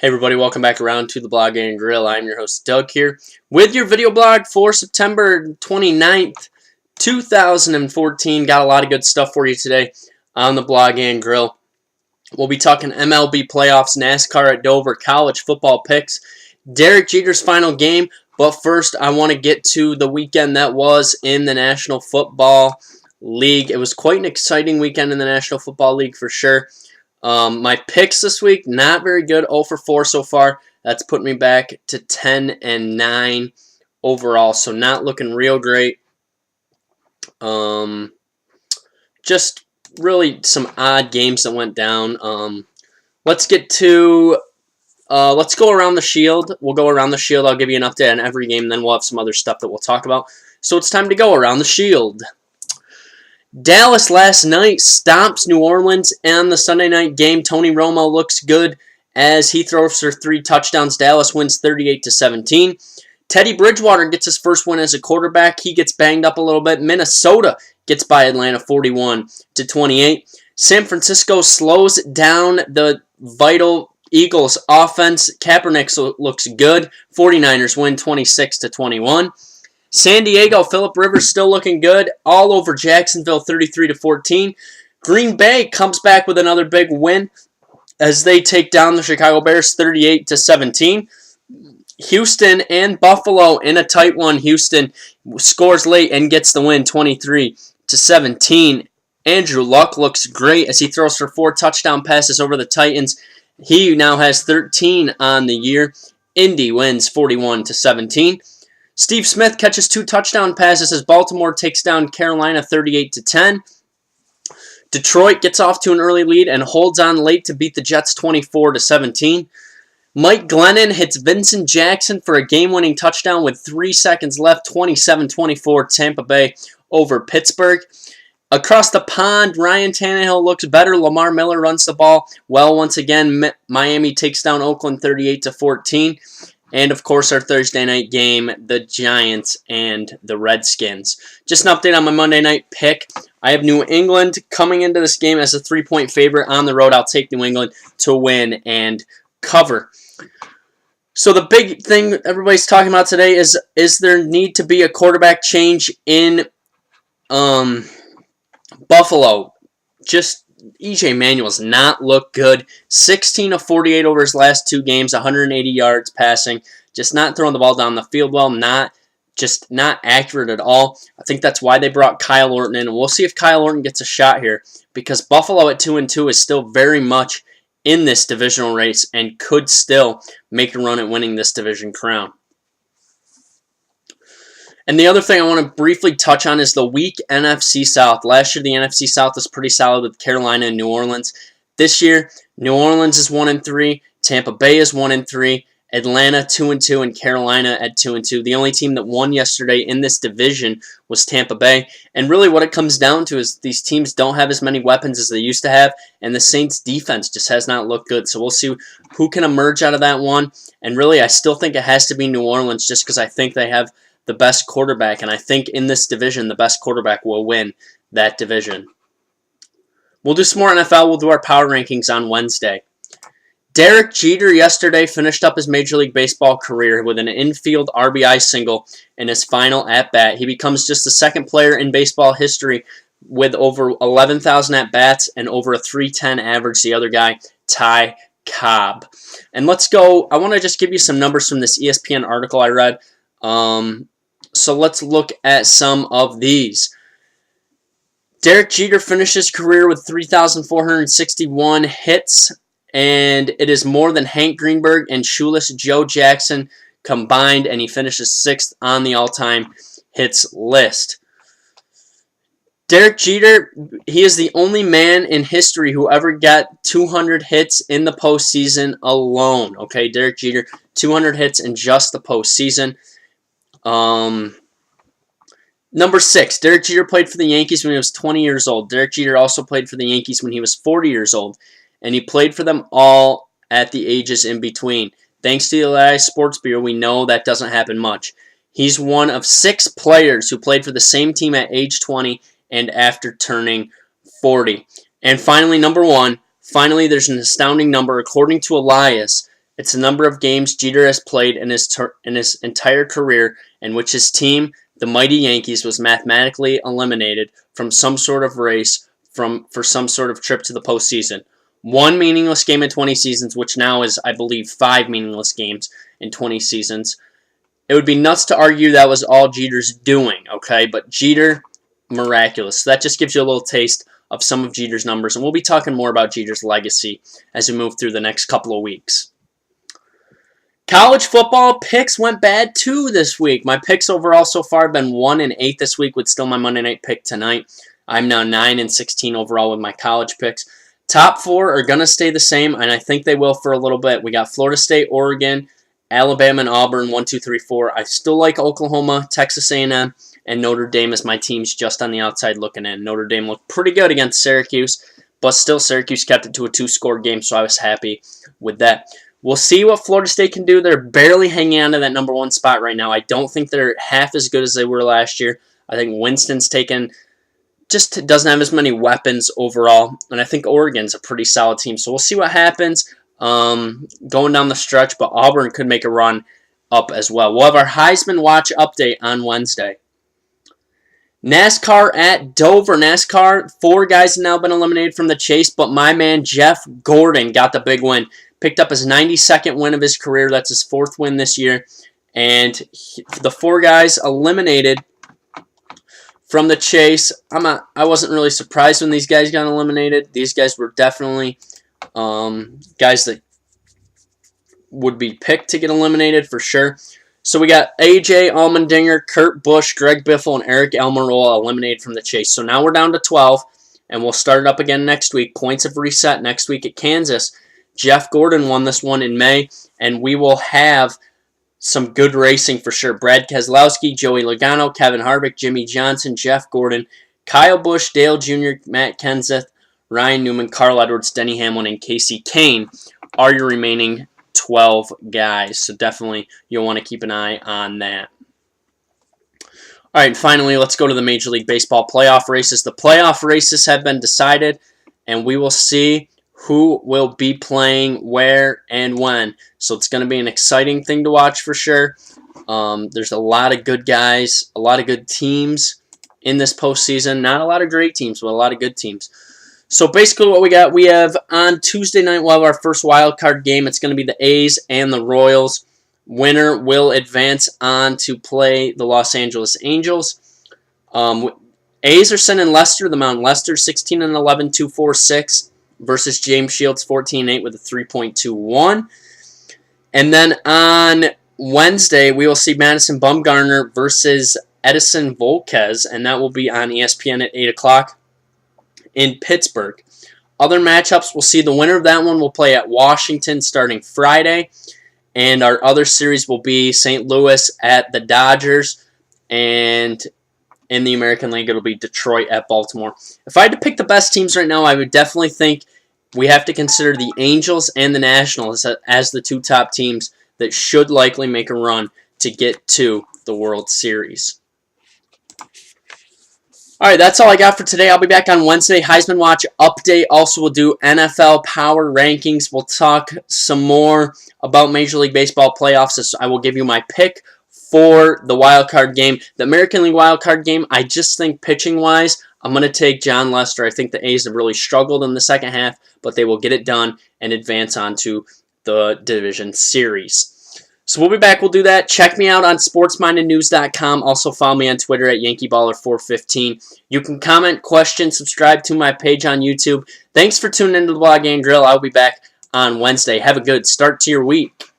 Hey everybody, welcome back around to the Blog and Grill. I'm your host Doug here with your video blog for September 29th, 2014. Got a lot of good stuff for you today on the Blog and Grill. We'll be talking MLB playoffs, NASCAR at Dover, college football picks, Derek Jeter's final game. But first, I want to get to the weekend that was in the National Football League. It was quite an exciting weekend in the National Football League for sure. My picks this week, not very good, 0 for 4 so far. That's put me back to 10-9 overall, so not looking real great. Just really some odd games that went down. Let's go around the Shield. We'll go around the Shield. I'll give you an update on every game, then we'll have some other stuff that we'll talk about. So it's time to go around the Shield. Dallas last night stomps New Orleans in the Sunday night game. Tony Romo looks good as he throws for 3 touchdowns. Dallas wins 38-17. Teddy Bridgewater gets his first win as a quarterback. He gets banged up a little bit. Minnesota gets by Atlanta 41-28. San Francisco slows down the vital Eagles offense. Kaepernick looks good. 49ers win 26-21. San Diego, Phillip Rivers still looking good, all over Jacksonville 33-14. Green Bay comes back with another big win as they take down the Chicago Bears 38-17. Houston and Buffalo in a tight one. Houston scores late and gets the win 23-17. Andrew Luck looks great as he throws for 4 touchdown passes over the Titans. He now has 13 on the year. Indy wins 41-17. Steve Smith catches 2 touchdown passes as Baltimore takes down Carolina 38-10. Detroit gets off to an early lead and holds on late to beat the Jets 24-17. Mike Glennon hits Vincent Jackson for a game-winning touchdown with 3 seconds left, 27-24 Tampa Bay over Pittsburgh. Across the pond, Ryan Tannehill looks better. Lamar Miller runs the ball well once again. Miami takes down Oakland 38-14. And, of course, our Thursday night game, the Giants and the Redskins. Just an update on my Monday night pick. I have New England coming into this game as a 3-point favorite on the road. I'll take New England to win and cover. So the big thing everybody's talking about today is there need to be a quarterback change in Buffalo? Just EJ Manuel's not looked good. 16 of 48 over his last 2 games, 180 yards passing. Just not throwing the ball down the field well, not accurate at all. I think that's why they brought Kyle Orton in. And we'll see if Kyle Orton gets a shot here because Buffalo at 2-2 is still very much in this divisional race and could still make a run at winning this division crown. And the other thing I want to briefly touch on is the weak NFC South. Last year, the NFC South was pretty solid with Carolina and New Orleans. This year, New Orleans is 1-3, Tampa Bay is 1-3, Atlanta 2-2, and Carolina at 2-2. The only team that won yesterday in this division was Tampa Bay. And really what it comes down to is these teams don't have as many weapons as they used to have, and the Saints' defense just has not looked good. So we'll see who can emerge out of that one. And really, I still think it has to be New Orleans just because I think they have the best quarterback, and I think in this division, the best quarterback will win that division. We'll do some more NFL. We'll do our power rankings on Wednesday. Derek Jeter yesterday finished up his Major League Baseball career with an infield RBI single in his final at-bat. He becomes just the 2nd player in baseball history with over 11,000 at-bats and over a .310 average. The other guy, Ty Cobb. And let's go. I want to just give you some numbers from this ESPN article I read. So let's look at some of these. Derek Jeter finished his career with 3,461 hits, and it is more than Hank Greenberg and shoeless Joe Jackson combined, and he finishes 6th on the all-time hits list. Derek Jeter, he is the only man in history who ever got 200 hits in the postseason alone. Okay, Derek Jeter, 200 hits in just the postseason. Number 6, Derek Jeter played for the Yankees when he was 20 years old. Derek Jeter also played for the Yankees when he was 40 years old, and he played for them all at the ages in between. Thanks to the Eli Sports Bureau, we know that doesn't happen much. He's one of 6 players who played for the same team at age 20 and after turning 40. And finally, number 1, finally, there's an astounding number. According to Elias, It's the number of games Jeter has played in his entire career in which his team, the mighty Yankees, was mathematically eliminated from some sort of race for some sort of trip to the postseason. One meaningless game in 20 seasons, which now is, I believe, 5 meaningless games in 20 seasons. It would be nuts to argue that was all Jeter's doing, okay? But Jeter, miraculous. So that just gives you a little taste of some of Jeter's numbers, and we'll be talking more about Jeter's legacy as we move through the next couple of weeks. College football picks went bad too this week. My picks overall so far have been 1-8 this week, with still my Monday night pick tonight. I'm now 9-16 overall with my college picks. Top 4 are going to stay the same, and I think they will for a little bit. We got Florida State, Oregon, Alabama, and Auburn, 1, 2, 3, 4. I still like Oklahoma, Texas A&M, and Notre Dame as my teams just on the outside looking in. Notre Dame looked pretty good against Syracuse, but still Syracuse kept it to a 2-score game, so I was happy with that. We'll see what Florida State can do. They're barely hanging on to that number 1 spot right now. I don't think they're half as good as they were last year. I think Winston's just doesn't have as many weapons overall, and I think Oregon's a pretty solid team. So we'll see what happens going down the stretch, but Auburn could make a run up as well. We'll have our Heisman Watch update on Wednesday. NASCAR at Dover. NASCAR, 4 guys have now been eliminated from the chase, but my man Jeff Gordon got the big win. Picked up his 92nd win of his career. That's his 4th win this year. And the 4 guys eliminated from the chase, I wasn't really surprised when these guys got eliminated. These guys were definitely guys that would be picked to get eliminated for sure. So we got EJ Manuel, Kurt Busch, Greg Biffle, and Eric Almirola eliminated from the chase. So now we're down to 12, and we'll start it up again next week. Points have reset next week at Kansas. Jeff Gordon won this one in May, and we will have some good racing for sure. Brad Keselowski, Joey Logano, Kevin Harvick, Jimmy Johnson, Jeff Gordon, Kyle Busch, Dale Jr., Matt Kenseth, Ryan Newman, Carl Edwards, Denny Hamlin, and Casey Kane are your remaining 12 guys. So definitely you'll want to keep an eye on that. All right, finally, let's go to the Major League Baseball playoff races. The playoff races have been decided, and we will see who will be playing where and when. So it's going to be an exciting thing to watch for sure. There's a lot of good guys, a lot of good teams in this postseason. Not a lot of great teams, but a lot of good teams. So basically what we have on Tuesday night, we'll have our first wild card game. It's going to be the A's and the Royals. Winner will advance on to play the Los Angeles Angels. A's are sending Lester to the mound. Lester 16-11, 2.46. Versus James Shields, 14-8 with a 3.21. And then on Wednesday, we will see Madison Bumgarner versus Edison Volquez, and that will be on ESPN at 8 o'clock in Pittsburgh. Other matchups, we'll see the winner of that one will play at Washington starting Friday, and our other series will be St. Louis at the Dodgers, and in the American League, it'll be Detroit at Baltimore. If I had to pick the best teams right now, I would definitely think we have to consider the Angels and the Nationals as the 2 top teams that should likely make a run to get to the World Series. All right, that's all I got for today. I'll be back on Wednesday. Heisman Watch update. Also, we'll do NFL Power Rankings. We'll talk some more about Major League Baseball playoffs. I will give you my pick for the wild card game. The American League wild card game, I just think pitching-wise, I'm going to take John Lester. I think the A's have really struggled in the second half, but they will get it done and advance on to the division series. So we'll be back. We'll do that. Check me out on sportsmindednews.com. Also follow me on Twitter at YankeeBaller415. You can comment, question, subscribe to my page on YouTube. Thanks for tuning into the Blog and Grill. I'll be back on Wednesday. Have a good start to your week.